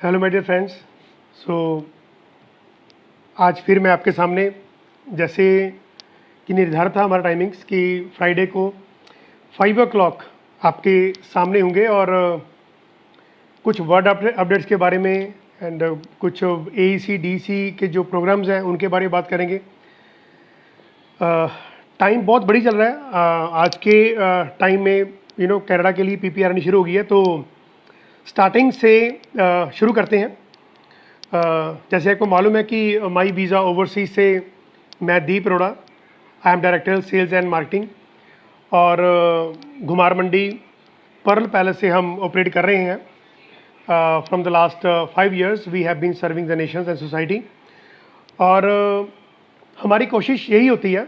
Hello my dear friends. So आज फिर मैं आपके सामने, जैसे कि निर्धारित था हमारा टाइमिंग्स कि फ्राइडे को 5 o'clock आपके सामने होंगे और कुछ वर्ड अपडेट्स के बारे में एंड कुछ AEC DEC के जो प्रोग्राम्स हैं उनके बारे में बात करेंगे। टाइम बहुत बड़ी चल रहा है। आज के टाइम में कनाडा के लिए PPR आनी शुरू हो गई है, तो स्टार्टिंग से शुरू करते हैं। जैसे आपको मालूम है कि माई वीज़ा ओवरसीज से मैं Deep Arora, I am director sales and marketing, और घुमार मंडी पर्ल पैलेस से हम ऑपरेट कर रहे हैं। From the last 5 years we have been serving the nations and society. और हमारी कोशिश यही होती है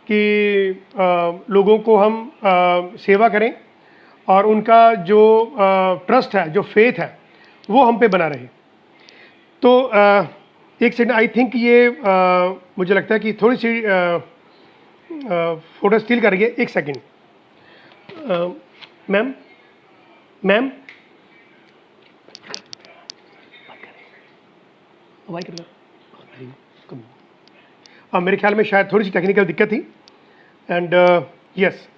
कि लोगों को हम सेवा करें और उनका जो ट्रस्ट है, जो फेथ है, वो हम पे बना रहे। तो एक सेकंड, आई थिंक ये मुझे लगता है कि थोड़ी सी फोटो स्टिल करिए। एक सेकंड मैम, मेरे ख्याल में शायद थोड़ी सी टेक्निकल दिक्कत थी। एंड यस,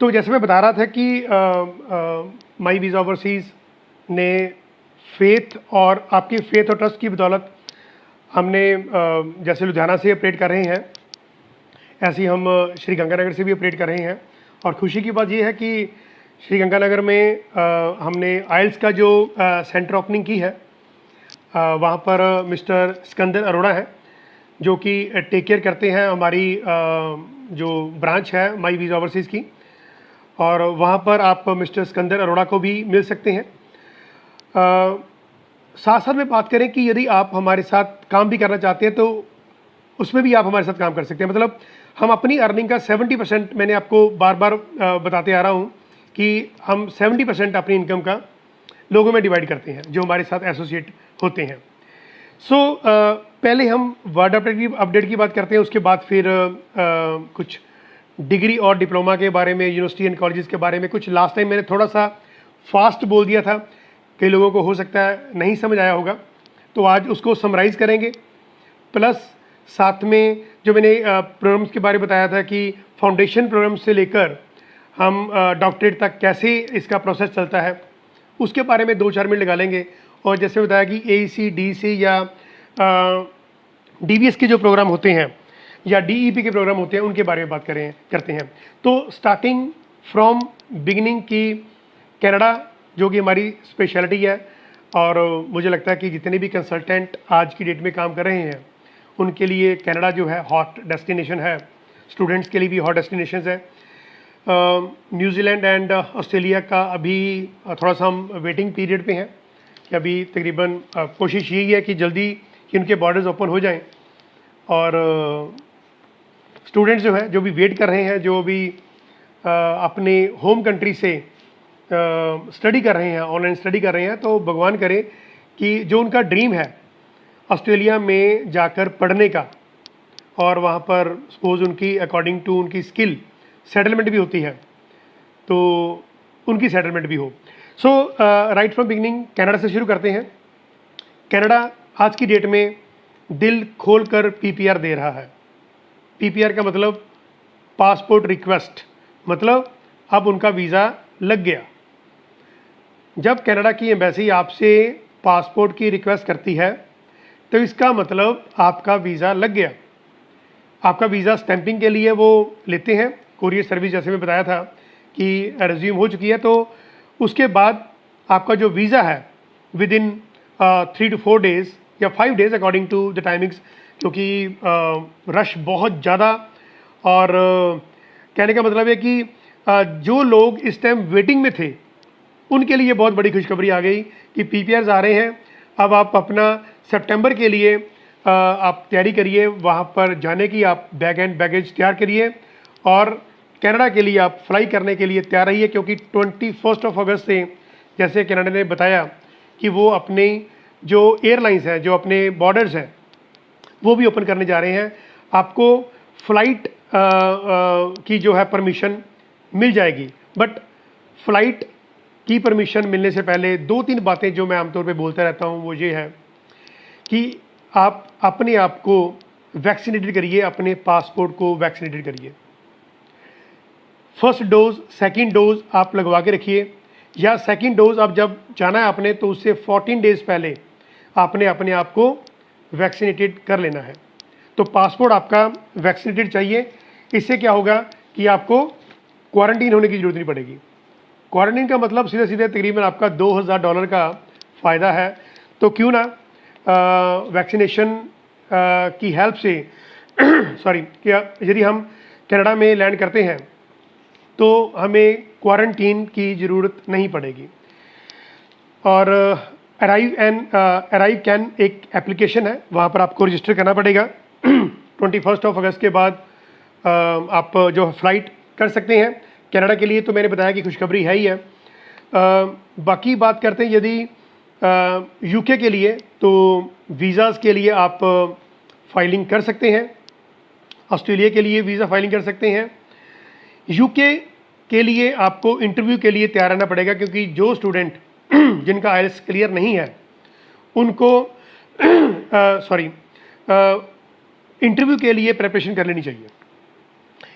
तो जैसे मैं बता रहा था कि माई वीज़ा ओवरसीज़ ने फेथ और आपकी फेथ और ट्रस्ट की बदौलत हमने जैसे लुधियाना से ऑपरेट कर रहे हैं, ऐसे ही हम श्री गंगानगर से भी ऑपरेट कर रहे हैं। और खुशी की बात यह है कि श्री गंगानगर में हमने आइल्स का जो सेंटर ओपनिंग की है, वहाँ पर मिस्टर सिकंदर अरोड़ा हैं जो कि टेक केयर करते हैं हमारी जो ब्रांच है माई वीज़ा ओवरसीज़ की। और वहाँ पर आप मिस्टर सिकंदर अरोड़ा को भी मिल सकते हैं। साथ साथ में बात करें कि यदि आप हमारे साथ काम भी करना चाहते हैं तो उसमें भी आप हमारे साथ काम कर सकते हैं। मतलब हम अपनी अर्निंग का 70%, मैंने आपको बार बार बताते आ रहा हूँ कि हम 70% अपनी इनकम का लोगों में डिवाइड करते हैं जो हमारे साथ एसोसिएट होते हैं। सो पहले हम वर्ड अपडेट की बात करते हैं, उसके बाद फिर कुछ डिग्री और डिप्लोमा के बारे में, यूनिवर्सिटी एंड कॉलेजेस के बारे में। कुछ लास्ट टाइम मैंने थोड़ा सा फास्ट बोल दिया था, कई लोगों को हो सकता है नहीं समझ आया होगा, तो आज उसको समराइज़ करेंगे। प्लस साथ में जो मैंने प्रोग्राम्स के बारे में बताया था कि फाउंडेशन प्रोग्राम से लेकर हम डॉक्टरेट तक कैसे इसका प्रोसेस चलता है, उसके बारे में 2-4 मिनट लगा लेंगे। और जैसे बताया कि AEC DEC या DBS के जो प्रोग्राम होते हैं या DEP के प्रोग्राम होते हैं उनके बारे में बात करते हैं। तो स्टार्टिंग फ्रॉम बिगिनिंग की कनाडा जो कि हमारी स्पेशलिटी है, और मुझे लगता है कि जितने भी कंसल्टेंट आज की डेट में काम कर रहे हैं उनके लिए कनाडा जो है हॉट डेस्टिनेशन है, स्टूडेंट्स के लिए भी हॉट डेस्टिनेशन है। न्यूजीलैंड एंड ऑस्ट्रेलिया का अभी थोड़ा सा हम वेटिंग पीरियड पे हैं कि अभी तकरीबन कोशिश यही है कि जल्दी कि उनके बॉर्डर्स ओपन हो जाएं। और स्टूडेंट्स जो है, जो भी वेट कर रहे हैं, जो भी अपने होम कंट्री से स्टडी कर रहे हैं, ऑनलाइन स्टडी कर रहे हैं, तो भगवान करे कि जो उनका ड्रीम है ऑस्ट्रेलिया में जाकर पढ़ने का, और वहाँ पर सपोज उनकी अकॉर्डिंग टू उनकी स्किल सेटलमेंट भी होती है, तो उनकी सेटलमेंट भी हो। सो राइट फ्रॉम बिगिनिंग कनाडा से शुरू करते हैं। कनाडा आज की डेट में दिल खोल कर PPR दे रहा है। PPR का मतलब पासपोर्ट रिक्वेस्ट, मतलब अब उनका वीज़ा लग गया। जब कनाडा की एम्बेसी आपसे पासपोर्ट की रिक्वेस्ट करती है तो इसका मतलब आपका वीज़ा लग गया। आपका वीज़ा स्टैंपिंग के लिए वो लेते हैं, कोरियर सर्विस, जैसे मैं बताया था कि रिज्यूम हो चुकी है, तो उसके बाद आपका जो वीज़ा है विद इन 3 to 4 days या 5 days according to the timings, क्योंकि रश बहुत ज़्यादा। और कहने का मतलब है कि जो लोग इस टाइम वेटिंग में थे उनके लिए बहुत बड़ी खुशखबरी आ गई कि PPRs आ रहे हैं। अब आप अपना सितंबर के लिए आप तैयारी करिए, वहाँ पर जाने की आप बैग एंड बैगेज तैयार करिए और कनाडा के लिए आप फ्लाई करने के लिए तैयार रहिए, क्योंकि 21 अगस्त से, जैसे कनाडा ने बताया कि वो अपने जो एयरलाइंस हैं, जो अपने बॉर्डर्स हैं, वो भी ओपन करने जा रहे हैं। आपको फ़्लाइट की जो है परमिशन मिल जाएगी, बट फ़्लाइट की परमिशन मिलने से पहले 2-3 बातें जो मैं आमतौर पे बोलता रहता हूँ वो ये है कि आप अपने आप को वैक्सीनेटेड करिए, अपने पासपोर्ट को वैक्सीनेटेड करिए। फर्स्ट डोज, सेकंड डोज आप लगवा के रखिए, या सेकंड डोज आप जब जाना है आपने तो उससे 14 डेज पहले आपने अपने आप को वैक्सीनेटेड कर लेना है। तो पासपोर्ट आपका वैक्सीनेटेड चाहिए। इससे क्या होगा कि आपको क्वारंटीन होने की ज़रूरत नहीं पड़ेगी। क्वारंटीन का मतलब सीधे सीधे तकरीबन आपका $2000 का फ़ायदा है। तो क्यों ना वैक्सीनेशन की हेल्प से सॉरी क्या यदि हम कनाडा में लैंड करते हैं तो हमें क्वारंटीन की ज़रूरत नहीं पड़ेगी। और अराइव कैन एक एप्लीकेशन है, वहाँ पर आपको रजिस्टर करना पड़ेगा। 21 अगस्त के बाद आप जो फ़्लाइट कर सकते हैं कनाडा के लिए। तो मैंने बताया कि खुशखबरी है ही है। बाकी बात करते हैं यदि यूके के लिए, तो वीज़ाज़ के लिए आप फाइलिंग कर सकते हैं। ऑस्ट्रेलिया के लिए वीज़ा फाइलिंग कर सकते हैं। यूके के लिए आपको इंटरव्यू के लिए तैयार रहना पड़ेगा, क्योंकि जो स्टूडेंट जिनका आईएलटीएस क्लियर नहीं है उनको इंटरव्यू के लिए प्रिपरेशन कर लेनी चाहिए।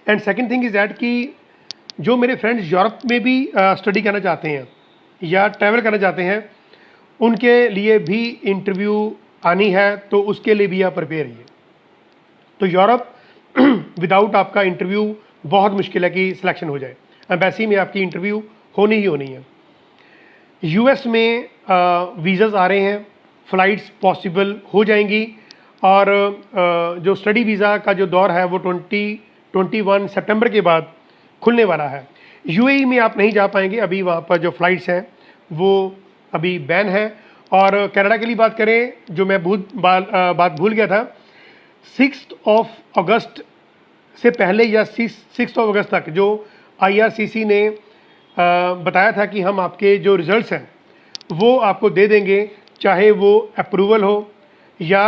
And second thing is that कि जो मेरे फ्रेंड्स यूरोप में भी स्टडी करना चाहते हैं या ट्रैवल करना चाहते हैं, उनके लिए भी इंटरव्यू आनी है, तो उसके लिए भी आप प्रिपेयर रहिए। तो यूरोप विदाउट आपका इंटरव्यू बहुत मुश्किल है कि सिलेक्शन हो जाए। एम्बेसी में आपकी इंटरव्यू होनी ही होनी है। यूएस में वीज़ाज़ आ रहे हैं, फ़्लाइट्स पॉसिबल हो जाएंगी, और जो स्टडी वीज़ा का जो दौर है वो 21 सितंबर के बाद खुलने वाला है। यूएई में आप नहीं जा पाएंगे, अभी वहाँ पर जो फ़्लाइट्स हैं वो अभी बैन है। और कनाडा के लिए बात करें, जो मैं बात भूल गया था, 6 अगस्त से पहले या 6 अगस्त तक जो आईआरसीसी ने बताया था कि हम आपके जो रिज़ल्ट्स हैं वो आपको दे देंगे, चाहे वो अप्रूवल हो या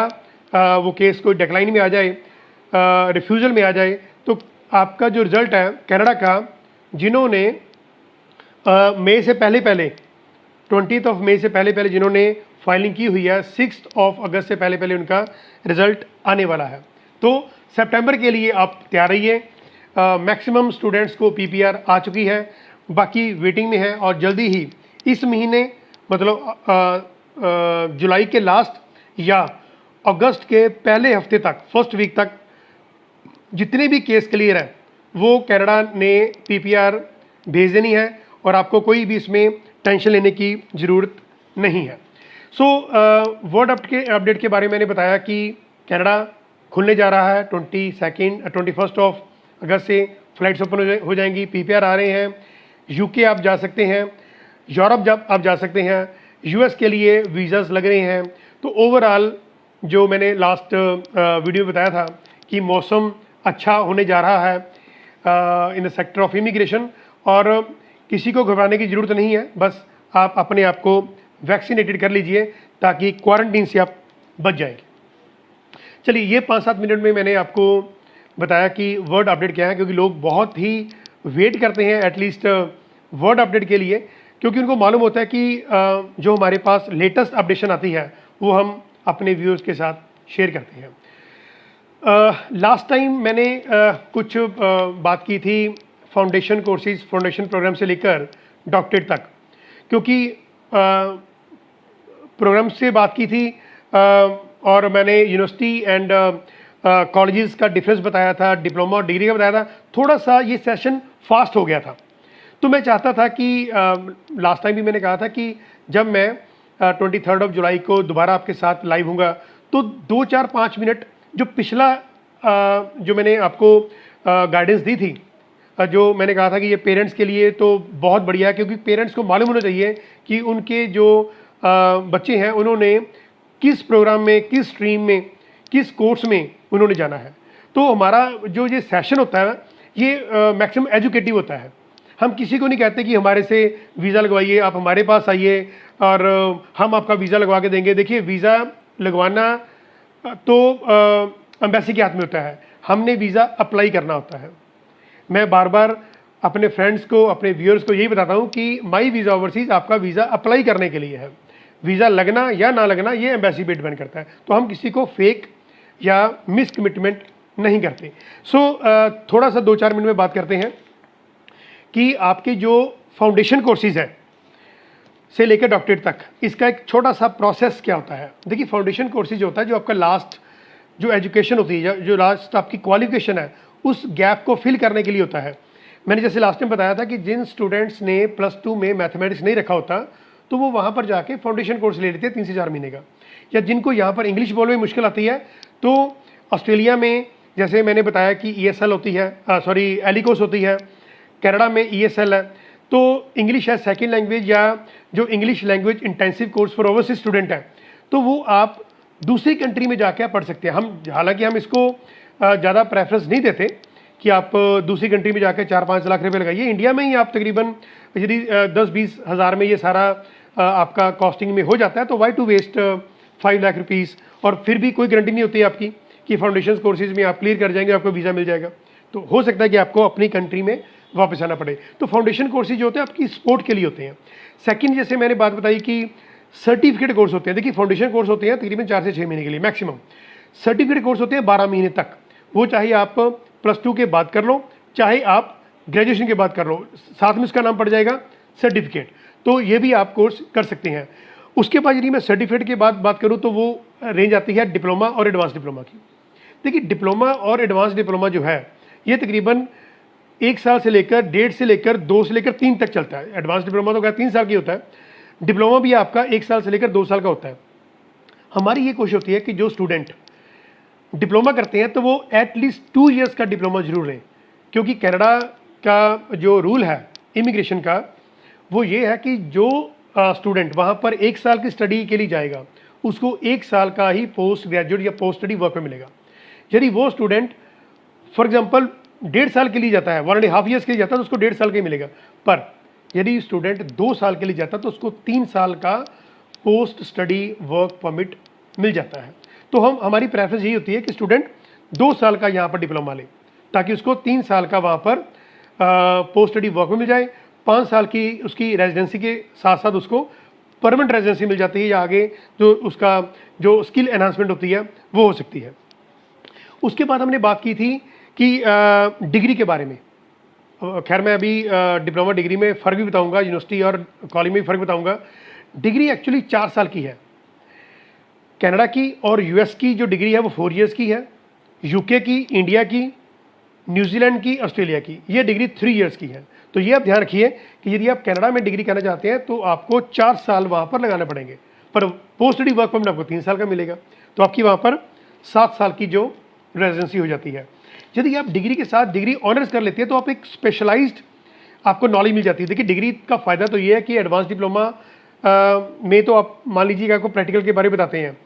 वो केस कोई डिक्लाइन में आ जाए, रिफ्यूज़ल में आ जाए। तो आपका जो रिज़ल्ट है कनाडा का, जिन्होंने मई से पहले 20 मई से पहले जिन्होंने फाइलिंग की हुई है, 6 अगस्त से पहले उनका रिज़ल्ट आने वाला है। तो सितंबर के लिए आप तैयार रहिए। मैक्सिमम स्टूडेंट्स को पीपीआर आ चुकी है, बाकी वेटिंग में है, और जल्दी ही इस महीने मतलब जुलाई के लास्ट या अगस्त के पहले हफ्ते तक, फर्स्ट वीक तक जितने भी केस क्लियर हैं वो कनाडा ने पीपीआर भेज देनी है, और आपको कोई भी इसमें टेंशन लेने की ज़रूरत नहीं है। सो वर्ल्ड अपडेट के बारे में मैंने बताया कि कनाडा खुलने जा रहा है 21 अगस्त से फ़्लाइट्स ओपन हो जाएंगी, पीपीआर आ रहे हैं। यूके आप जा सकते हैं, यूरोप आप जा सकते हैं, यूएस के लिए वीज़ाज़ लग रहे हैं। तो ओवरऑल जो मैंने लास्ट वीडियो में बताया था कि मौसम अच्छा होने जा रहा है in the sector of immigration, और किसी को घबराने की ज़रूरत नहीं है। बस आप अपने आप को वैक्सीनेटेड कर लीजिए ताकि क्वारंटीन से आप बच जाएंगे। चलिए, ये 5-7 मिनट में मैंने आपको बताया कि वर्ल्ड अपडेट क्या है, क्योंकि लोग बहुत ही वेट करते हैं एटलीस्ट वर्ल्ड अपडेट के लिए, क्योंकि उनको मालूम होता है कि जो हमारे पास लेटेस्ट अपडेशन आती है वो हम अपने व्यूअर्स के साथ शेयर करते हैं। लास्ट टाइम मैंने कुछ बात की थी फाउंडेशन कोर्सेज, फाउंडेशन प्रोग्राम से लेकर डॉक्टरेट तक, क्योंकि प्रोग्राम से बात की थी और मैंने यूनिवर्सिटी एंड कॉलेजेस का डिफरेंस बताया था, डिप्लोमा और डिग्री का बताया था। थोड़ा सा ये सेशन फास्ट हो गया था, तो मैं चाहता था कि लास्ट टाइम भी मैंने कहा था कि जब मैं 23 जुलाई को दोबारा आपके साथ लाइव हूँगा तो 2-4-5 मिनट जो पिछला जो मैंने आपको गाइडेंस दी थी, जो मैंने कहा था कि ये पेरेंट्स के लिए तो बहुत बढ़िया है, क्योंकि पेरेंट्स को मालूम होना चाहिए कि उनके जो बच्चे हैं उन्होंने किस प्रोग्राम में, किस स्ट्रीम में, किस कोर्स में उन्होंने जाना है। तो हमारा जो ये सेशन होता है ये मैक्सिमम एजुकेटिव होता है। हम किसी को नहीं कहते कि हमारे से वीज़ा लगवाइए, आप हमारे पास आइए और हम आपका वीज़ा लगवा के देंगे। देखिए, वीज़ा लगवाना तो एम्बेसी के हाथ में होता है, हमने वीज़ा अप्लाई करना होता है। मैं बार बार अपने फ्रेंड्स को, अपने व्यूअर्स को यही बताता हूँ कि माई वीज़ा ओवरसीज़ आपका वीज़ा अप्लाई करने के लिए है। वीज़ा लगना या ना लगना ये एम्बेसी पे डिपेंड करता है। तो हम किसी को फेक या मिस कमिटमेंट नहीं करते। थोड़ा सा 2-4 मिनट में बात करते हैं कि आपके जो फाउंडेशन कोर्सेज है से लेकर डॉक्टरेट तक, इसका एक छोटा सा प्रोसेस क्या होता है। देखिए, फाउंडेशन कोर्सेज होता है जो आपका लास्ट जो एजुकेशन होती है, जो लास्ट आपकी क्वालिफिकेशन है, उस गैप को फिल करने के लिए होता है। मैंने जैसे लास्ट टाइम बताया था कि जिन स्टूडेंट्स ने +2 में मैथमेटिक्स नहीं रखा होता तो वो वहाँ पर जाके फाउंडेशन कोर्स ले लेते हैं 3 से 4 महीने का। या जिनको यहाँ पर इंग्लिश बोलने में मुश्किल आती है तो ऑस्ट्रेलिया में जैसे मैंने बताया कि ESL होती है, एलिकोस होती है, कनाडा में ESL है। तो इंग्लिश है सेकेंड लैंग्वेज या जो English language intensive course for overseas student है, तो वो आप दूसरी कंट्री में जाके आप पढ़ सकते हैं। हम हालांकि हम इसको ज़्यादा प्रेफरेंस नहीं देते कि आप दूसरी कंट्री में जाकर 4-5 लाख रुपए लगाइए। इंडिया में ही आप तकरीबन यदि 10-20 हज़ार में ये सारा आपका कॉस्टिंग में हो जाता है तो why to waste 5 lakh rupees. और फिर भी कोई गारंटी नहीं होती आपकी कि फाउंडेशन कोर्सेज में आप क्लियर कर जाएंगे, आपको वीज़ा मिल जाएगा। तो हो सकता है कि आपको अपनी कंट्री में वापस आना पड़े। तो फाउंडेशन कोर्सेज जो होते हैं आपकी स्पोर्ट के लिए होते हैं। सेकंड, जैसे मैंने बात बताई कि सर्टिफिकेट कोर्स होते हैं। देखिए, फाउंडेशन कोर्स होते हैं तकरीबन 4 से 6 महीने के लिए मैक्सिमम। सर्टिफिकेट कोर्स होते हैं 12 महीने तक। वो चाहे आप +2 के बाद कर लो, चाहे आप ग्रेजुएशन के बाद कर लो, साथ में उसका नाम पड़ जाएगा सर्टिफिकेट। तो ये भी आप कोर्स कर सकते हैं। उसके बाद यदि मैं सर्टिफिकेट के बाद बात करूँ तो वो रेंज आती है डिप्लोमा और एडवांस डिप्लोमा की। देखिए, डिप्लोमा और एडवांस डिप्लोमा जो है ये तकरीबन 1 साल से लेकर 1.5 से लेकर 2 से लेकर 3 तक चलता है। एडवांस डिप्लोमा तो क्या 3 साल की होता है, डिप्लोमा भी आपका 1 साल से लेकर 2 साल का होता है। हमारी ये कोशिश होती है कि जो स्टूडेंट डिप्लोमा करते हैं तो वो एटलीस्ट 2 ईयर्स का डिप्लोमा जरूर लें, क्योंकि कनाडा का जो रूल है इमिग्रेशन का वो ये है कि जो स्टूडेंट वहाँ पर 1 साल की स्टडी के लिए जाएगा उसको 1 साल का ही पोस्ट ग्रेजुएट या पोस्ट स्टडी वर्क में मिलेगा। यदि वो स्टूडेंट फॉर एग्जांपल 1.5 साल के लिए जाता है, 1.5 ईयर्स के लिए जाता है तो उसको 1.5 साल का ही मिलेगा। पर यदि स्टूडेंट 2 साल के लिए जाता है तो उसको 3 साल का पोस्ट स्टडी वर्क परमिट मिल जाता है। तो हमारी प्रेफरेंस यही होती है कि स्टूडेंट 2 साल का यहाँ पर डिप्लोमा ले ताकि उसको 3 साल का वहाँ पर पोस्ट स्टडी वर्क में मिल जाए। 5 साल की उसकी रेजिडेंसी के साथ साथ उसको परमानेंट रेजिडेंसी मिल जाती है या आगे जो उसका जो स्किल एनहांसमेंट होती है वो हो सकती है। उसके बाद हमने बात की थी कि डिग्री के बारे में। खैर, मैं अभी डिप्लोमा डिग्री में फ़र्क भी बताऊंगा, यूनिवर्सिटी और कॉलेज में भी फ़र्क बताऊंगा। डिग्री एक्चुअली 4 साल की है। कनाडा की और US की जो डिग्री है वो 4 ईयर्स की है। UK की, इंडिया की, न्यूजीलैंड की, ऑस्ट्रेलिया की ये डिग्री 3 ईयर्स की है। तो ये आप ध्यान रखिए कि यदि आप कनाडा में डिग्री करना चाहते हैं तो आपको 4 साल वहाँ पर लगाने पड़ेंगे, पर पोस्ट स्टडी वर्क परमिट आपको 3 साल का मिलेगा। तो आपकी वहाँ पर 7 साल की जो रेजिडेंसी हो जाती है। यदि आप डिग्री के साथ डिग्री ऑनर्स कर लेते हैं तो आप एक स्पेशलाइज्ड आपको नॉलेज मिल जाती है। देखिए, डिग्री का फ़ायदा तो ये है कि एडवांस डिप्लोमा में तो आप मान लीजिए कि आपको प्रैक्टिकल के बारे में बताते हैं,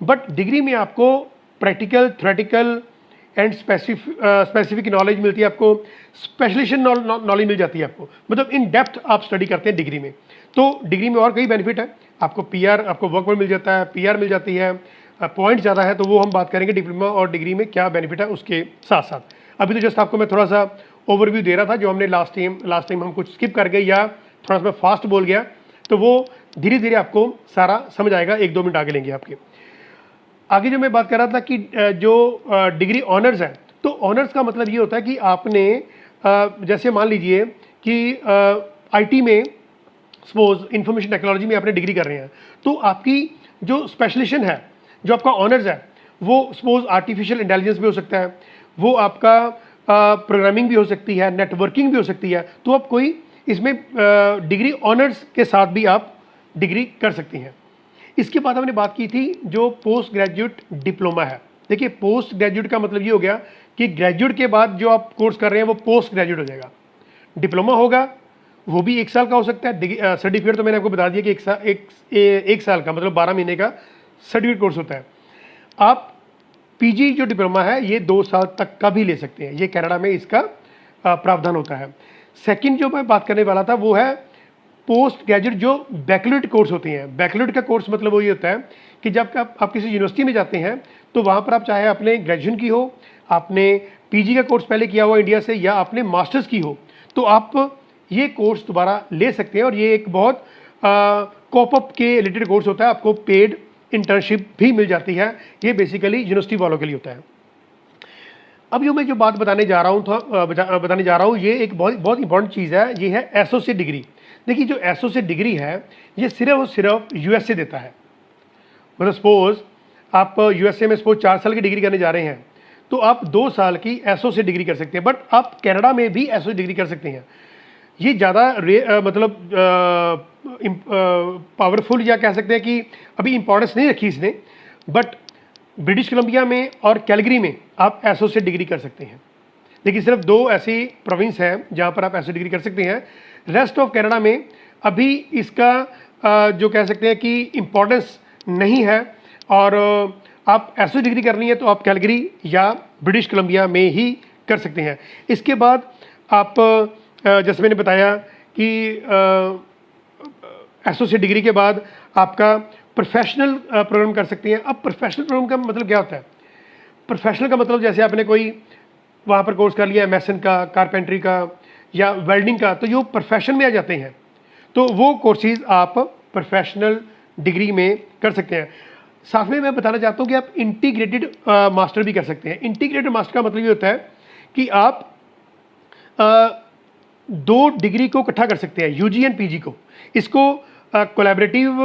बट डिग्री में आपको practical, theoretical and specific knowledge मिलती है, आपको स्पेशलाइजेशन नॉलेज मिल जाती है आपको, मतलब इन डेप्थ आप स्टडी करते हैं डिग्री में। तो डिग्री में और कई बेनिफिट है, आपको PR, आपको वर्क परमिट मिल जाता है, PR मिल जाती है, पॉइंट ज़्यादा है। तो वो हम बात करेंगे डिप्लोमा और डिग्री में क्या बेनिफिट है उसके साथ साथ। अभी तो जस्ट आपको मैं थोड़ा सा ओवरव्यू दे रहा था, जो हमने लास्ट टाइम हम कुछ स्किप कर गए या थोड़ा सा मैं फास्ट बोल गया, तो वो धीरे धीरे आपको सारा समझ आएगा। 1-2 मिनट आगे लेंगे आपके। आगे जो मैं बात कर रहा था कि जो डिग्री ऑनर्स है, तो ऑनर्स का मतलब ये होता है कि आपने जैसे मान लीजिए कि IT में सपोज इंफॉर्मेशन टेक्नोलॉजी में आपने डिग्री कर रहे हैं, तो आपकी जो स्पेशलाइजेशन है, जो आपका ऑनर्स है, वो सपोज आर्टिफिशियल इंटेलिजेंस भी हो सकता है, वो आपका प्रोग्रामिंग भी हो सकती है, नेटवर्किंग भी हो सकती है। तो आप कोई इसमें डिग्री ऑनर्स के साथ भी आप डिग्री कर सकती हैं। इसके बाद हमने बात की थी जो पोस्ट ग्रेजुएट डिप्लोमा है। देखिए, पोस्ट ग्रेजुएट का मतलब ये हो गया कि ग्रेजुएट के बाद जो आप कोर्स कर रहे हैं वो पोस्ट ग्रेजुएट हो जाएगा। डिप्लोमा होगा वो भी 1 साल का हो सकता है। सर्टिफिकेट तो मैंने आपको बता दिया कि एक साल का मतलब 12 महीने का सर्टिफिकेट कोर्स होता है। आप PG जो डिप्लोमा है ये 2 साल तक का भी ले सकते हैं, ये कनाडा में इसका प्रावधान होता है। सेकंड जो मैं बात करने वाला था वो है पोस्ट ग्रेजुएट जो बैकलॉरेट कोर्स होते हैं। बैकलॉरेट का कोर्स मतलब वो ये होता है कि जब आप किसी यूनिवर्सिटी में जाते हैं तो वहाँ पर आप चाहे आपने ग्रेजुएशन की हो, आपने PG का कोर्स पहले किया हुआ इंडिया से, या आपने मास्टर्स की हो, तो आप ये कोर्स दोबारा ले सकते हैं, और ये एक बहुत कॉप अप के रिलेटेड कोर्स होता है, आपको पेड इंटर्नशिप भी मिल जाती है। ये बेसिकली यूनिवर्सिटी वालों के लिए होता है। अब मैं जो बात बताने जा रहा हूँ ये एक बहुत इंपॉर्टेंट चीज़ है, ये है एसोसिएट डिग्री। देखिए जो एसोसिएट डिग्री है ये सिर्फ और सिर्फ यूएसए देता है। मतलब सपोज आप यूएसए में सपोज 4 साल की डिग्री करने जा रहे हैं, तो आप 2 साल की एसोसिएट डिग्री कर सकते हैं, बट आप कनाडा में भी एसोसिएट डिग्री कर सकते हैं। ये ज़्यादा मतलब पावरफुल या कह सकते हैं कि अभी इंपॉर्टेंस नहीं रखी इसने, बट ब्रिटिश कोलंबिया में और कैलगरी में आप एसोसिएट डिग्री कर सकते हैं। देखिए सिर्फ 2 ऐसी प्रोविंस हैं जहाँ पर आप एसोसिएट डिग्री कर सकते हैं। रेस्ट ऑफ कनाडा में अभी इसका जो कह सकते हैं कि इम्पोर्टेंस नहीं है, और आप एसोसिएट डिग्री करनी है तो आप कैलगरी या ब्रिटिश कोलंबिया में ही कर सकते हैं। इसके बाद आप जैसे मैंने बताया कि एसोसिएट डिग्री के बाद आपका प्रोफेशनल प्रोग्राम कर सकते हैं। अब प्रोफेशनल प्रोग्राम का मतलब क्या होता है? प्रोफेशनल का मतलब जैसे आपने कोई वहाँ पर कोर्स कर लिया है मैसन का, कारपेंट्री का या वेल्डिंग का, तो जो प्रोफेशन में आ जाते हैं तो वो कोर्सेज आप प्रोफेशनल डिग्री में कर सकते हैं। साथ में मैं बताना चाहता हूँ कि आप इंटीग्रेटेड मास्टर भी कर सकते हैं। इंटीग्रेटेड मास्टर का मतलब ये होता है कि आप 2 डिग्री को इकट्ठा कर सकते हैं, यूजी एंड पीजी को। इसको कोलैबोरेटिव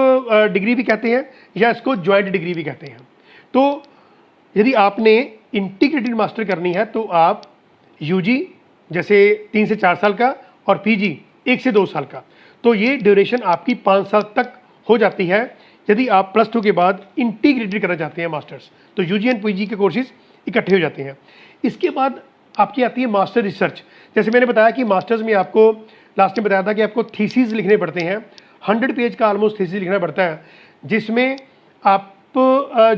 डिग्री भी कहते हैं या इसको जॉइंट डिग्री भी कहते हैं। तो यदि आपने इंटीग्रेटेड मास्टर करनी है तो आप यूजी जैसे 3 से 4 साल का और पीजी 1 से 2 साल का, तो ये ड्यूरेशन आपकी 5 साल तक हो जाती है यदि आप +2 के बाद इंटीग्रेटेड करना चाहते हैं मास्टर्स। तो यूजी एंड पीजी के कोर्सेज इकट्ठे हो जाते हैं। इसके बाद आपकी आती है मास्टर रिसर्च। जैसे मैंने बताया कि मास्टर्स में आपको लास्ट में बताया था कि आपको थीसिस लिखने पड़ते हैं, 100 पेज का ऑलमोस्ट थीसिस लिखना पड़ता है, जिसमें आप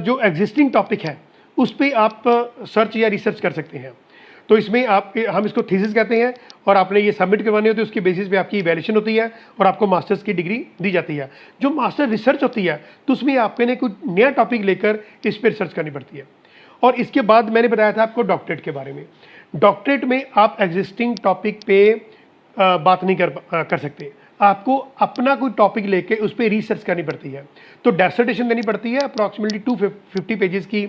जो एग्जिस्टिंग टॉपिक है उस पर आप सर्च या रिसर्च कर सकते हैं। तो इसमें हम इसको थीसिस कहते हैं, और आपने ये सबमिट करवानी होती है, उसके बेसिस पे आपकी इवैल्यूएशन होती है और आपको मास्टर्स की डिग्री दी जाती है। जो मास्टर रिसर्च होती है तो उसमें आपने कुछ नया टॉपिक लेकर इस पर रिसर्च करनी पड़ती है। और इसके बाद मैंने बताया था आपको डॉक्टरेट के बारे में। डॉक्टरेट में आप एग्जिस्टिंग टॉपिक पे बात नहीं कर सकते, आपको अपना कोई टॉपिक लेके उस पर रिसर्च करनी पड़ती है। तो डेसर्टेशन देनी पड़ती है, अप्रॉक्सीमेटली 250 पेजेस की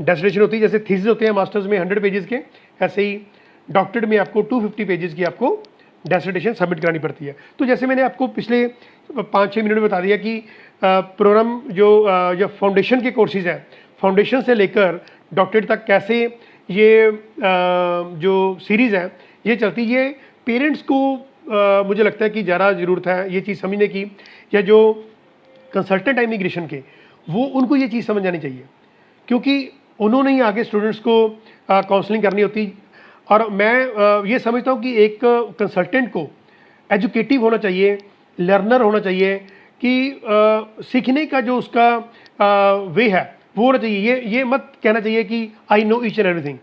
डेसर्टेशन होती है। जैसे थीसिस होते हैं मास्टर्स में 100 पेजेस के, ऐसे ही डॉक्टरेट में आपको 250 पेजेस की आपको डेसर्टेशन सबमिट करानी पड़ती है। तो जैसे मैंने आपको पिछले 5-6 मिनट में बता दिया कि प्रोग्राम जो फाउंडेशन के कोर्सेज हैं, फाउंडेशन से लेकर डॉक्टरेट तक कैसे ये जो सीरीज़ है ये चलती, ये पेरेंट्स को मुझे लगता है कि ज़्यादा ज़रूरत है ये चीज़ समझने की, या जो कंसल्टेंट है इमिग्रेशन के, वो उनको ये चीज़ समझ आनी चाहिए, क्योंकि उन्होंने ही आगे स्टूडेंट्स को काउंसलिंग करनी होती। और मैं ये समझता हूँ कि एक कंसल्टेंट को एजुकेटिव होना चाहिए, लर्नर होना चाहिए, कि सीखने का जो उसका वे है वो होना चाहिए। ये मत कहना चाहिए कि I know each and everything.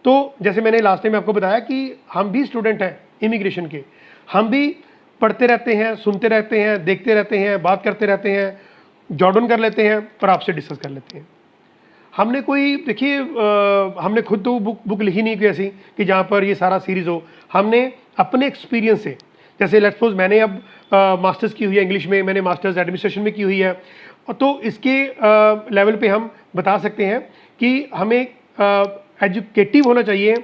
तो जैसे मैंने लास्ट टाइम आपको बताया कि हम भी स्टूडेंट हैं इमिग्रेशन के, हम भी पढ़ते रहते हैं, सुनते रहते हैं, देखते रहते हैं, बात करते रहते हैं, जॉर्डन कर लेते हैं, पर आपसे डिस्कस कर लेते हैं। हमने कोई देखिए हमने खुद तो बुक लिखी नहीं कोई ऐसी कि जहाँ पर ये सारा सीरीज़ हो। हमने अपने एक्सपीरियंस से, जैसे लेट्स सपोज मैंने अब मास्टर्स की हुई है इंग्लिश में, मैंने मास्टर्स एडमिनिस्ट्रेशन में की हुई है, तो इसके लेवल पे हम बता सकते हैं कि हमें एजुकेटिव होना चाहिए।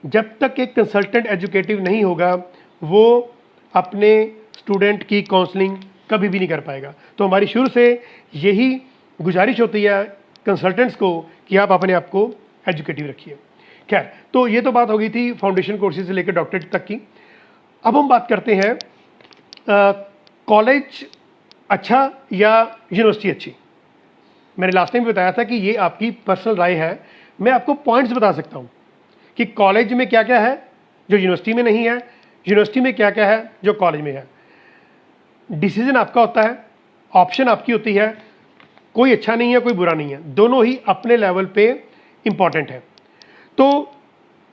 जब तक एक कंसल्टेंट एजुकेटिव नहीं होगा वो अपने स्टूडेंट की काउंसलिंग कभी भी नहीं कर पाएगा। तो हमारी शुरू से यही गुजारिश होती है कंसल्टेंट्स को कि आप अपने आप को एजुकेटिव रखिए। खैर, तो ये तो बात हो गई थी फाउंडेशन कोर्सेज से लेकर डॉक्टरेट तक की। अब हम बात करते हैं कॉलेज अच्छा या यूनिवर्सिटी अच्छी। मैंने लास्ट टाइम बताया था कि ये आपकी पर्सनल राय है, मैं आपको पॉइंट्स बता सकता हूँ कि कॉलेज में क्या क्या है जो यूनिवर्सिटी में नहीं है, यूनिवर्सिटी में क्या क्या है जो कॉलेज में है। डिसीजन आपका होता है, ऑप्शन आपकी होती है, कोई अच्छा नहीं है कोई बुरा नहीं है, दोनों ही अपने लेवल पे इम्पॉर्टेंट है। तो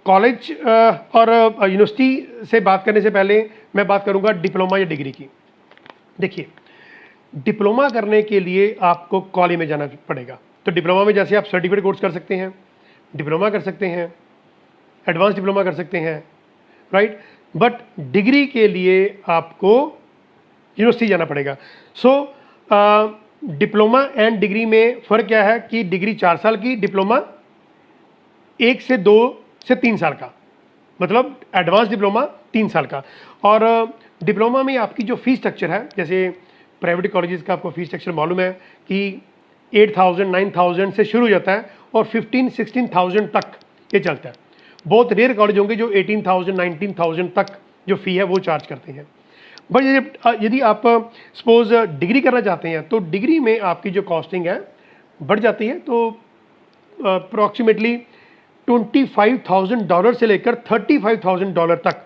कॉलेज और यूनिवर्सिटी से बात करने से पहले मैं बात करूंगा डिप्लोमा या डिग्री की। देखिए, डिप्लोमा करने के लिए आपको कॉलेज में जाना पड़ेगा। तो डिप्लोमा में जैसे आप सर्टिफिकेट कोर्स कर सकते हैं, डिप्लोमा कर सकते हैं, एडवांस डिप्लोमा कर सकते हैं, राइट। बट डिग्री के लिए आपको यूनिवर्सिटी जाना पड़ेगा। सो डिप्लोमा एंड डिग्री में फ़र्क क्या है कि डिग्री 4 साल की, डिप्लोमा 1 से 2 से 3 साल का, मतलब एडवांस डिप्लोमा 3 साल का। और डिप्लोमा में आपकी जो फीस स्ट्रक्चर है, जैसे प्राइवेट कॉलेजेस का आपको फीस स्ट्रक्चर मालूम है कि 8,000 9,000 से शुरू हो जाता है और 15-16,000 तक ये चलता है। बहुत रेयर कॉलेज होंगे जो 18,000 19,000 तक जो फ़ी है वो चार्ज करते हैं। बट यदि आप सपोज डिग्री करना चाहते हैं तो डिग्री में आपकी जो कॉस्टिंग है बढ़ जाती है, तो अप्रॉक्सीमेटली $25,000 से लेकर $35,000 तक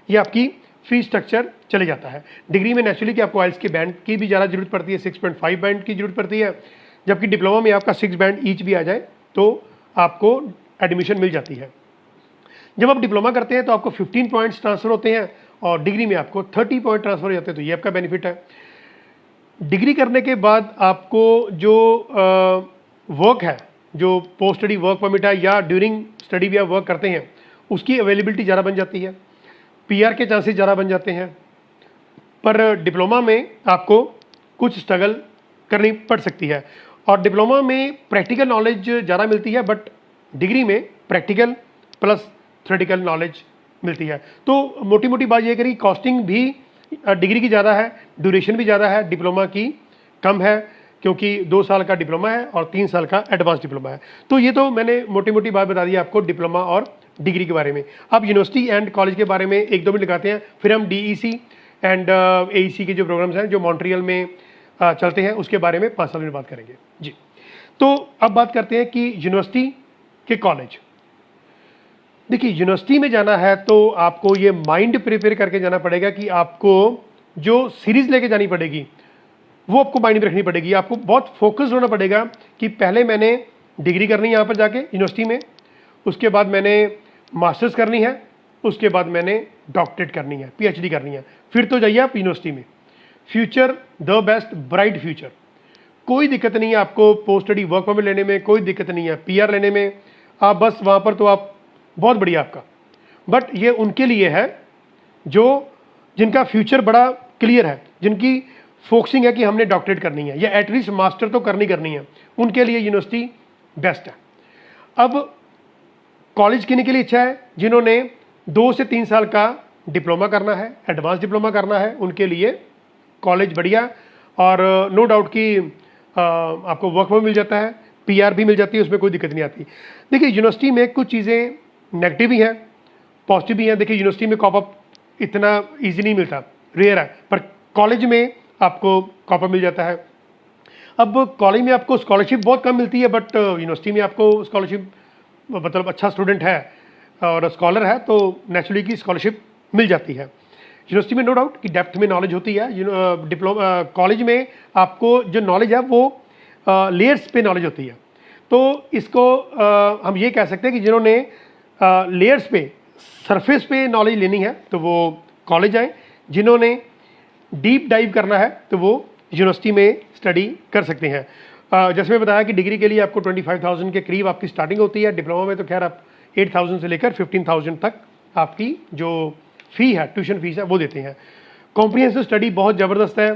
ये आपकी फीस स्ट्रक्चर चले जाता है। डिग्री में नेचुरली कि आपको आइल्स के बैंड की भी ज़्यादा जरूरत पड़ती है, 6.5 बैंड की जरूरत पड़ती है, जबकि डिप्लोमा में आपका 6 बैंड ईच भी आ जाए तो आपको एडमिशन मिल जाती है। जब आप डिप्लोमा करते हैं तो आपको 15 पॉइंट्स ट्रांसफ़र होते हैं और डिग्री में आपको 30 पॉइंट ट्रांसफ़र हो जाते हैं, तो ये आपका बेनिफिट है। डिग्री करने के बाद आपको जो वर्क है, जो पोस्ट स्टडी वर्क परमिट है या ड्यूरिंग स्टडी भी आप वर्क करते हैं, उसकी अवेलेबिलिटी ज़्यादा बन जाती है, पीआर के चांसेस ज़्यादा बन जाते हैं। पर डिप्लोमा में आपको कुछ स्ट्रगल करनी पड़ सकती है और डिप्लोमा में प्रैक्टिकल नॉलेज ज़्यादा मिलती है, बट डिग्री में प्रैक्टिकल प्लस थ्योरेटिकल नॉलेज मिलती है। तो मोटी मोटी बात यह करी, कॉस्टिंग भी डिग्री की ज़्यादा है, ड्यूरेशन भी ज़्यादा है, डिप्लोमा की कम है, क्योंकि 2 साल का डिप्लोमा है और 3 साल का एडवांस डिप्लोमा है। तो ये तो मैंने मोटी मोटी बात बता दी आपको डिप्लोमा और डिग्री के बारे में। अब यूनिवर्सिटी एंड कॉलेज के बारे में 1-2 मिनट लगाते हैं, फिर हम DEC एंड AEC के जो प्रोग्राम्स हैं जो मॉन्ट्रियल में चलते हैं उसके बारे में 5 साल में बात करेंगे जी। तो अब बात करते हैं कि यूनिवर्सिटी के कॉलेज। देखिए, यूनिवर्सिटी में जाना है तो आपको ये माइंड प्रिपेयर करके जाना पड़ेगा कि आपको जो सीरीज़ लेके जानी पड़ेगी वो आपको माइंड में रखनी पड़ेगी। आपको बहुत फोकस होना पड़ेगा कि पहले मैंने डिग्री करनी है यहाँ पर जाके यूनिवर्सिटी में, उसके बाद मैंने मास्टर्स करनी है, उसके बाद मैंने डॉक्टरेट करनी है, PhD करनी है, फिर तो जाइए आप यूनिवर्सिटी में। Future the best, bright future, कोई दिक्कत नहीं है आपको पोस्ट स्टडी वर्क परमिट लेने में, कोई दिक्कत नहीं है PR लेने में, आप बस वहाँ पर तो आप बहुत बढ़िया आपका। बट ये उनके लिए है जो जिनका फ्यूचर बड़ा क्लियर है, जिनकी फोकसिंग है कि हमने डॉक्टरेट करनी है या एटलीस्ट मास्टर तो करनी है, उनके लिए यूनिवर्सिटी बेस्ट है। अब कॉलेज के लिए इच्छा है, जिन्होंने 2 से 3 साल का डिप्लोमा करना है, एडवांस डिप्लोमा करना है, उनके लिए कॉलेज बढ़िया। और नो डाउट कि आपको वर्क में मिल जाता है, PR भी मिल जाती है, उसमें कोई दिक्कत नहीं आती। देखिए, यूनिवर्सिटी में कुछ चीज़ें नेगेटिव भी हैं, पॉजिटिव भी हैं। देखिए, यूनिवर्सिटी में कॉप अप इतना ईजी नहीं मिलता, रेयर है, पर कॉलेज में आपको कॉप अप मिल जाता है। अब कॉलेज में आपको स्कॉलरशिप बहुत कम मिलती है, बट यूनिवर्सिटी में आपको स्कॉलरशिप, मतलब अच्छा स्टूडेंट है और स्कॉलर है तो नेचुरली की स्कॉलरशिप मिल जाती है। यूनिवर्सिटी में नो डाउट कि डेप्थ में नॉलेज होती है। डिप्लोमा कॉलेज में आपको जो नॉलेज है वो लेयर्स पे नॉलेज होती है। तो इसको हम ये कह सकते हैं कि जिन्होंने लेयर्स पे, सरफेस पे नॉलेज लेनी है तो वो कॉलेज आए, जिन्होंने डीप डाइव करना है तो वो यूनिवर्सिटी में स्टडी कर सकते हैं। जैसे मैं बताया कि डिग्री के लिए आपको 25,000 के करीब आपकी स्टार्टिंग होती है, डिप्लोमा में तो खैर आप 8,000 से लेकर 15,000 तक आपकी जो फ़ी है, ट्यूशन फीस है, वो देते हैं। कॉम्प्रिहेंसिव स्टडी बहुत ज़बरदस्त है।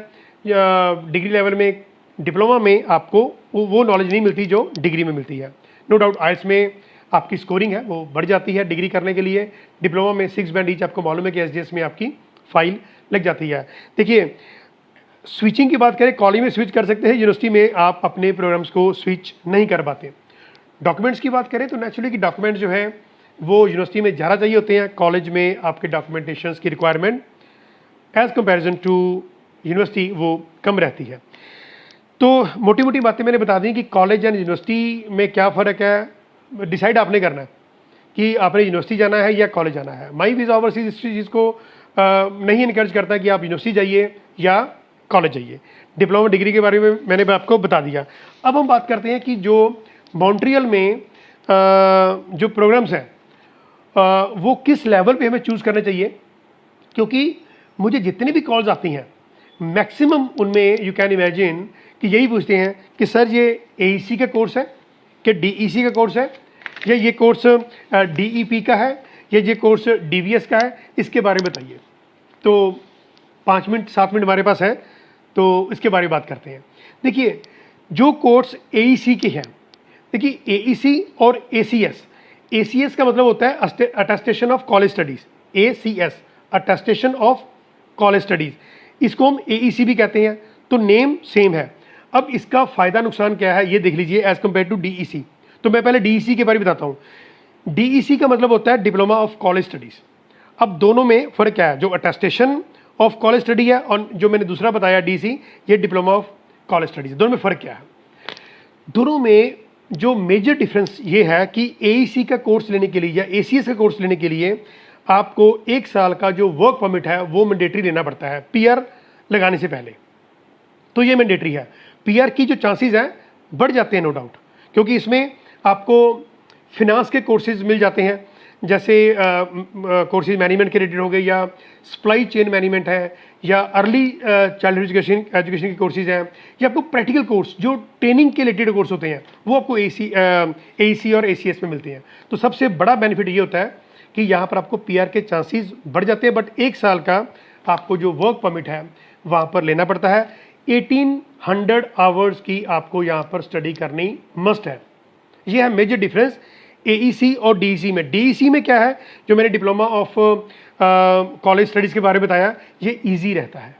डिग्री लेवल में, डिप्लोमा में आपको वो नॉलेज नहीं मिलती जो डिग्री में मिलती है। नो डाउट आइल्स में आपकी स्कोरिंग है वो बढ़ जाती है डिग्री करने के लिए। डिप्लोमा में 6 बैंड ईच आपको मालूम है कि SGS में आपकी फाइल लग जाती है। देखिए, स्विचिंग की बात करें, कॉलेज में स्विच कर सकते हैं, यूनिवर्सिटी में आप अपने प्रोग्राम्स को स्विच नहीं कर पाते। डॉक्यूमेंट्स की बात करें तो नेचुरली कि डॉक्यूमेंट जो है वो यूनिवर्सिटी में ज़्यादा चाहिए होते हैं, कॉलेज में आपके डॉक्यूमेंटेशंस की requirement as comparison to university वो कम रहती है। तो मोटी मोटी बातें मैंने बता दी कि कॉलेज एंड यूनिवर्सिटी में क्या फ़र्क है, डिसाइड आपने करना है कि आपने यूनिवर्सिटी जाना है या कॉलेज जाना है। माई वीज़ा ओवरसीज इस चीज़ को नहीं इनकरेज करता कि आप यूनिवर्सिटी जाइए या कॉलेज जाइए। डिप्लोमा डिग्री के बारे में मैंने आपको बता दिया। अब हम बात करते हैं कि जो मॉन्ट्रियल में जो प्रोग्राम्स हैं वो किस लेवल पे हमें चूज़ करने चाहिए, क्योंकि मुझे जितनी भी कॉल्स आती हैं मैक्सिमम उनमें यू कैन इमेजिन कि यही पूछते हैं कि सर ये AEC का कोर्स है कि DEC का कोर्स है, या ये कोर्स DEP का है, ये कोर्स DVS का है, इसके बारे में बताइए। तो 5 मिनट 7 मिनट हमारे पास है, तो इसके बारे में बात करते हैं। देखिए जो कोर्स AEC के हैं, देखिए AEC और ACS, ACS का मतलब होता है attestation of college studies, ACS attestation of college studies, इसको हम AEC भी कहते हैं, तो नेम सेम है। अब इसका फ़ायदा नुकसान क्या है ये देख लीजिए एज़ कम्पेयर टू DEC। तो मैं पहले DEC के बारे में बताता हूँ। DEC का मतलब होता है डिप्लोमा ऑफ कॉलेज स्टडीज़। अब दोनों में फ़र्क क्या है, जो अटेस्टेशन ऑफ कॉलेज स्टडी है और जो मैंने दूसरा बताया DEC, ये डिप्लोमा ऑफ कॉलेज स्टडीज़, दोनों में फ़र्क क्या है। दोनों में जो मेजर डिफरेंस ये है कि AEC का कोर्स लेने के लिए या ACS का कोर्स लेने के लिए आपको 1 साल का जो वर्क परमिट है वो मैंडेटरी लेना पड़ता है PR लगाने से पहले। तो ये मैंडेटरी है। PR की जो चांसेस हैं बढ़ जाते हैं नो डाउट, क्योंकि इसमें आपको फिनांस के कोर्सेज मिल जाते हैं, जैसे कोर्सेज मैनेजमेंट के रिलेटेड हो गए, या सप्लाई चेन मैनेजमेंट है, या अर्ली चाइल्ड एजुकेशन के कोर्सेज हैं, या आपको प्रैक्टिकल कोर्स जो ट्रेनिंग के रिलेटेड कोर्स होते हैं वो आपको AEC और ACS में मिलते हैं। तो सबसे बड़ा बेनिफिट ये होता है कि यहाँ पर आपको PR के चांसेस बढ़ जाते हैं, बट 1 साल का आपको जो वर्क परमिट है वहाँ पर लेना पड़ता है। 1800 आवर्स की आपको यहाँ पर स्टडी करनी मस्ट है। ये है मेजर डिफरेंस AEC और DEC में। DEC में क्या है, जो मैंने डिप्लोमा ऑफ कॉलेज स्टडीज़ के बारे में बताया, ये इजी रहता है।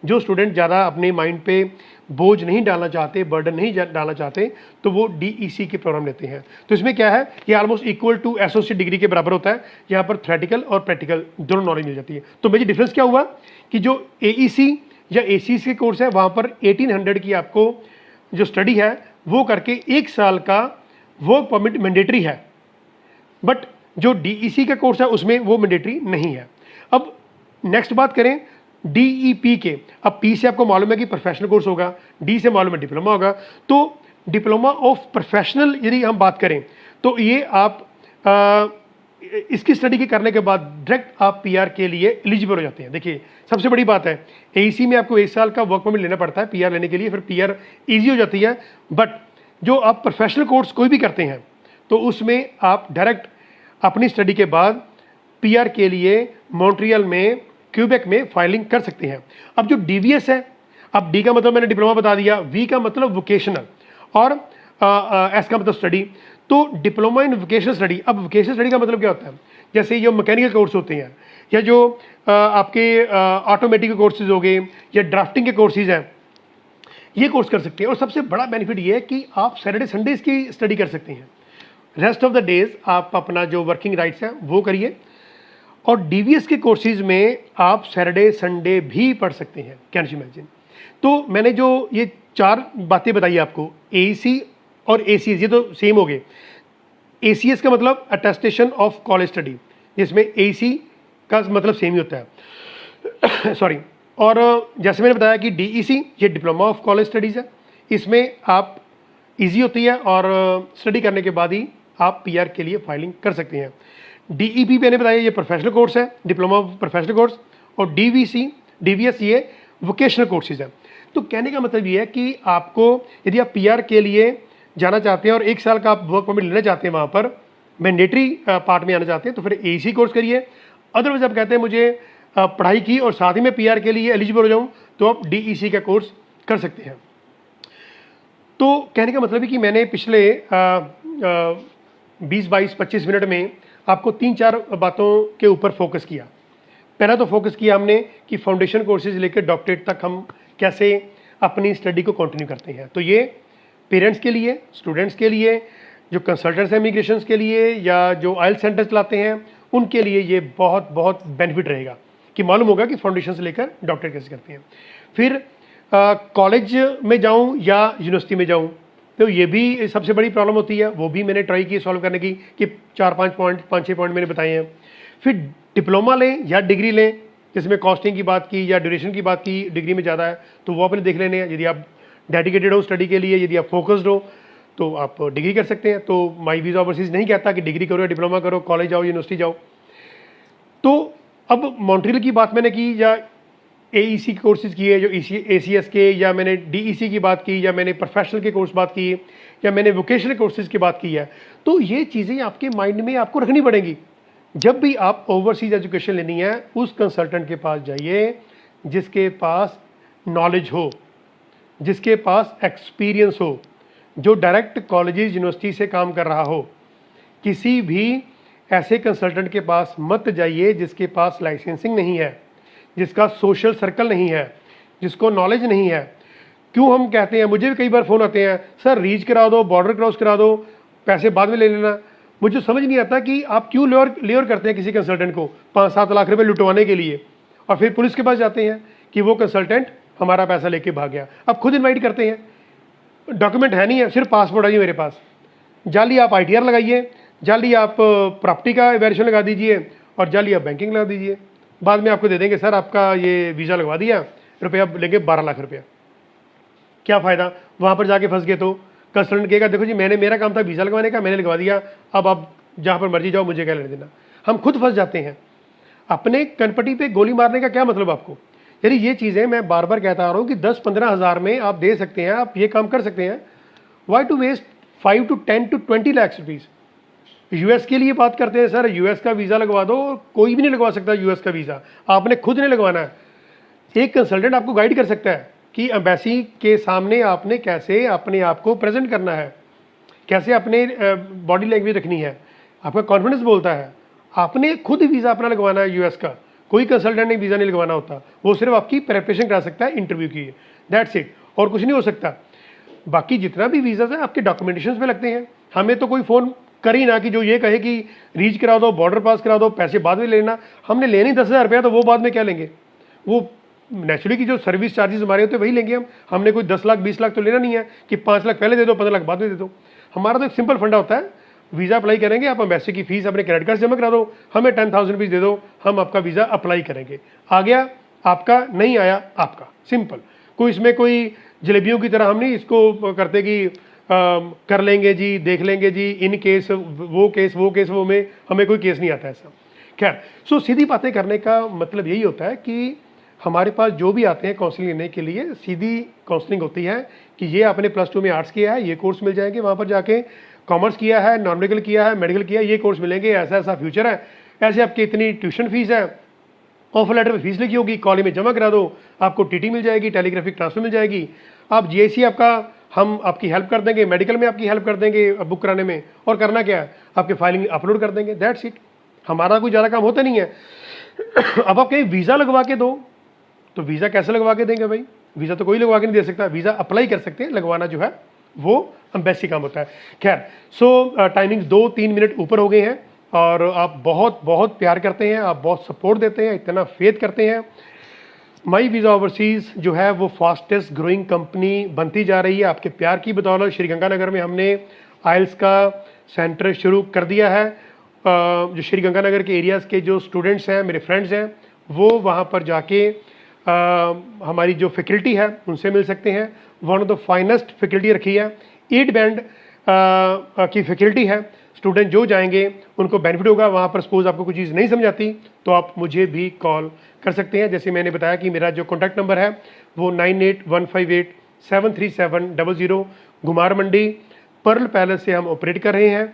जो स्टूडेंट ज़्यादा अपने माइंड पे बोझ नहीं डालना चाहते, बर्डन नहीं डालना चाहते, तो वो DEC के प्रोग्राम लेते हैं। तो इसमें क्या है, ये almost equal to associate degree के बराबर होता है। यहाँ पर थ्योरेटिकल और प्रैक्टिकल दोनों नॉलेज मिल जाती है। तो मेजर डिफरेंस क्या हुआ कि जो AEC या ACS के कोर्स है वहाँ पर 1800 की आपको जो स्टडी है वो करके 1 साल का वर्क परमिट मैंडेटरी है, बट जो DEC का कोर्स है उसमें वो मैंडेटरी नहीं है। अब नेक्स्ट बात करें DEP के। अब P से आपको मालूम है कि प्रोफेशनल कोर्स होगा, D से मालूम है डिप्लोमा होगा। तो डिप्लोमा ऑफ प्रोफेशनल यदि हम बात करें तो ये आप इसकी स्टडी के करने के बाद डायरेक्ट आप PR के लिए एलिजिबल हो जाते हैं। देखिए सबसे बड़ी बात है, AEC में आपको 1 साल का वर्क परमिट लेना पड़ता है PR लेने के लिए, फिर PR ईजी हो जाती है। बट जो आप प्रोफेशनल कोर्स कोई भी करते हैं तो उसमें आप डायरेक्ट अपनी स्टडी के बाद PR के लिए मॉन्ट्रियल में, क्यूबेक में फाइलिंग कर सकते हैं। अब जो DVS है, अब D का मतलब मैंने डिप्लोमा बता दिया, V का मतलब वोकेशनल, और S का मतलब स्टडी। तो डिप्लोमा इन वोकेशनल स्टडी। अब वोकेशनल स्टडी का मतलब क्या होता है, जैसे जो मैकेनिकल कोर्स होते हैं, या जो आपके ऑटोमेटिक कोर्सेज हो गए, या ड्राफ्टिंग के कोर्सेज हैं, ये कोर्स कर सकते हैं। और सबसे बड़ा बेनिफिट ये है कि आप सैटरडे संडेज की स्टडी कर सकते हैं। रेस्ट ऑफ द डेज आप अपना जो वर्किंग राइट्स हैं वो करिए। और DVS के कोर्सेज में आप सैटरडे संडे भी पढ़ सकते हैं, कैन यू इमेजिन। तो मैंने जो ये 4 बातें बताई आपको, AEC और ACS ये तो सेम हो गए। ACS का मतलब अटेस्टेशन ऑफ कॉलेज स्टडी, जिसमें AEC का मतलब सेम ही होता है सॉरी। और जैसे मैंने बताया कि DEC ये डिप्लोमा ऑफ कॉलेज स्टडीज़ है, इसमें आप इजी होती है और स्टडी करने के बाद ही आप PR के लिए फाइलिंग कर सकते हैं। DEP मैंने बताया ये प्रोफेशनल कोर्स है, डिप्लोमा ऑफ प्रोफेशनल कोर्स, और DVS ये वोकेशनल कोर्सेज है। तो कहने का मतलब ये है कि आपको यदि आप PR के लिए जाना चाहते हैं और 1 साल का आप वर्क परमिट लेना चाहते हैं, वहाँ पर मैंडेटरी पार्ट में आना चाहते हैं, तो फिर AEC कोर्स करिए। अदरवाइज आप कहते हैं मुझे पढ़ाई की और साथ ही में PR के लिए एलिजिबल हो जाऊँ, तो आप DEC का कोर्स कर सकते हैं। तो कहने का मतलब है कि मैंने पिछले 20-22-25 मिनट में आपको 3-4 बातों के ऊपर फोकस किया। पहला तो फोकस किया हमने कि फाउंडेशन कोर्सेज लेकर डॉक्टरेट तक हम कैसे अपनी स्टडी को कंटिन्यू करते हैं। तो ये पेरेंट्स के लिए, स्टूडेंट्स के लिए, जो कंसल्टेंट्स हैं इमिग्रेशन के लिए, या जो IELTS सेंटर चलाते हैं, उनके लिए ये बहुत बहुत बेनिफिट रहेगा कि मालूम होगा कि फाउंडेशन से लेकर डॉक्टरेट कैसे करते हैं। फिर कॉलेज में जाऊं या यूनिवर्सिटी में जाऊं, तो ये भी सबसे बड़ी प्रॉब्लम होती है, वो भी मैंने ट्राई की सॉल्व करने की कि 4-5 पॉइंट 5-6 पॉइंट मैंने बताए हैं। फिर डिप्लोमा लें या डिग्री लें, जिसमें कॉस्टिंग की बात की या ड्यूरेशन की बात की, डिग्री में ज़्यादा है तो वो अपने देख लेने हैं। यदि आप डेडिकेटेड हो स्टडी के लिए, यदि आप फोकस्ड हो, तो आप डिग्री कर सकते हैं। तो माई वीज़ा ओवरसीज़ नहीं कहता कि डिग्री करो या डिप्लोमा करो, कॉलेज जाओ, यूनिवर्सिटी जाओ। तो अब मॉन्ट्रियल की बात मैंने की, या AEC कोर्सेज किए जो ACS के, या मैंने DEC की बात की, या मैंने प्रोफेशनल के कोर्स बात की, या मैंने वोकेशनल कोर्सेज की बात की है। तो ये चीज़ें आपके माइंड में आपको रखनी पड़ेंगी। जब भी आप ओवरसीज एजुकेशन लेनी है, उस कंसल्टेंट के पास जाइए जिसके पास नॉलेज हो, जिसके पास एक्सपीरियंस हो, जो डायरेक्ट कॉलेजेस यूनिवर्सिटी से काम कर रहा हो। किसी भी ऐसे कंसल्टेंट के पास मत जाइए जिसके पास लाइसेंसिंग नहीं है, जिसका सोशल सर्कल नहीं है, जिसको नॉलेज नहीं है। क्यों हम कहते हैं, मुझे भी कई बार फ़ोन आते हैं, सर रीच करा दो, बॉर्डर क्रॉस करा दो, पैसे बाद में ले लेना। मुझे समझ नहीं आता कि आप क्यों लेयर करते हैं किसी कंसल्टेंट को 5-7 लाख रुपए लुटवाने के लिए, और फिर पुलिस के पास जाते हैं कि वो कंसल्टेंट हमारा पैसा लेके भाग गया। अब खुद इन्वाइट करते हैं, डॉक्यूमेंट है नहीं है, सिर्फ पासपोर्ट है जी मेरे पास। जाली आप ITR लगाइए, जाली आप प्रॉपर्टी का वेरिएशन लगा दीजिए, और जाली आप बैंकिंग लगा दीजिए। बाद में आपको दे देंगे सर आपका ये वीज़ा लगवा दिया, रुपया लेंगे 12 लाख रुपया। क्या फ़ायदा, वहाँ पर जाके फंस गए तो कंसल्टेंट कहेगा देखो जी मेरा काम था वीज़ा लगवाने का, मैंने लगवा दिया, अब आप जहाँ पर मर्जी जाओ, मुझे क्या लेने देना। हम खुद फंस जाते हैं। अपने कनपटी पे गोली मारने का क्या मतलब आपको। यानी ये चीज़ें मैं बार बार कहता आ रहा हूँ कि 10-15 हज़ार में आप दे सकते हैं, आप ये काम कर सकते हैं। Why to waste 5 to 10 to 20 lakh rupees. US के लिए बात करते हैं, सर यूएस का वीज़ा लगवा दो, कोई भी नहीं लगवा सकता यूएस का वीज़ा, आपने खुद नहीं लगवाना है। एक कंसल्टेंट आपको गाइड कर सकता है कि एम्बेसी के सामने आपने कैसे अपने आप को प्रेजेंट करना है, कैसे अपने बॉडी लैंग्वेज रखनी है, आपका कॉन्फिडेंस बोलता है। आपने खुद वीज़ा अपना लगवाना है यूएस का, कोई कंसल्टेंट ने वीज़ा नहीं लगवाना होता, वो सिर्फ आपकी प्रिपरेशन करा सकता है इंटरव्यू की, दैट्स इट, और कुछ नहीं हो सकता। बाकी जितना भी वीज़ा है आपके डॉक्यूमेंटेशन में लगते हैं। हमें तो कोई फ़ोन कर ही ना कि जो ये कहे कि रीच करा दो, बॉर्डर पास करा दो, पैसे बाद में लेना। हमने लेने 10,000 रुपया, तो वो बाद में क्या लेंगे, वो नेचुरली की जो सर्विस चार्जेस हमारे होते हैं वही लेंगे हम। हमने कोई 10 लाख 20 लाख तो लेना नहीं है कि 5 लाख पहले दे दो 15 लाख बाद में दे दो। हमारा तो एक सिंपल फंडा होता है, वीज़ा अप्लाई करेंगे, आप एम्बेसी की फीस अपने क्रेडिट कार्ड से जमा करा दो, हमें 10,000 रुपीज़ दे दो, हम आपका वीज़ा अप्लाई करेंगे। आ गया आपका, नहीं आया आपका, सिंपल। कोई इसमें कोई जलेबियों की तरह हम नहीं इसको करते कि कर लेंगे जी, देख लेंगे जी, इन केस वो केस वो में, हमें कोई केस नहीं आता ऐसा। खैर, सो सीधी बातें करने का मतलब यही होता है कि हमारे पास जो भी आते हैं काउंसलिंग लेने के लिए, सीधी काउंसलिंग होती है कि ये आपने +2 में आर्ट्स किया है, ये कोर्स मिल जाएंगे, वहाँ पर जाके कॉमर्स किया है, नॉन मेडिकल किया है, मेडिकल किया है, ये कोर्स मिलेंगे, ऐसा ऐसा फ्यूचर है, ऐसे आपकी इतनी ट्यूशन फीस है, ऑफर लेटर में फीस लिखी होगी, कॉलेज में जमा करा दो, आपको TT मिल जाएगी, टेलीग्राफिक ट्रांसफर मिल जाएगी, आप GIC आपका, हम आपकी हेल्प कर देंगे, मेडिकल में आपकी हेल्प कर देंगे बुक कराने में, और करना क्या है, आपके फाइलिंग अपलोड कर देंगे, दैट्स इट। हमारा कोई ज़्यादा काम होता नहीं है। अब आप कहीं वीज़ा लगवा के दो, तो वीज़ा कैसे लगवा के देंगे भाई, वीज़ा तो कोई लगवा के नहीं दे सकता, वीज़ा अप्लाई कर सकते हैं, लगवाना जो है वो एम्बेसी काम होता है। खैर, सो टाइमिंग्स 2-3 मिनट ऊपर हो गए हैं, और आप बहुत बहुत प्यार करते हैं, आप बहुत सपोर्ट देते हैं, इतना फेथ करते हैं। माई वीज़ा ओवरसीज़ जो है वो फास्टेस्ट ग्रोइंग कंपनी बनती जा रही है आपके प्यार की बदौलत। श्रीगंगानगर में हमने IELTS का सेंटर शुरू कर दिया है। जो श्रीगंगानगर के एरियाज़ के जो स्टूडेंट्स हैं, मेरे फ्रेंड्स हैं, वो वहाँ पर जाके हमारी जो फैकल्टी है उनसे मिल सकते हैं। One of the finest faculty रखी है, 8 बैंड की फैकल्टी है। स्टूडेंट जो जाएंगे उनको बेनिफिट होगा। वहाँ पर सपोज आपको कोई चीज़ नहीं समझ आती तो आप मुझे भी कॉल कर सकते हैं। जैसे मैंने बताया कि मेरा जो कॉन्टैक्ट नंबर है वो 9815873700। घुमार मंडी पर्ल पैलेस से हम ऑपरेट कर रहे हैं।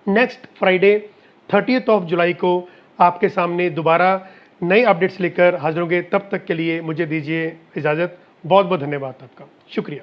नेक्स्ट फ्राइडे 30 जुलाई को आपके सामने दोबारा नए अपडेट्स लेकर हाजिर होंगे। तब तक के लिए मुझे दीजिए इजाज़त। बहुत बहुत धन्यवाद आपका, शुक्रिया।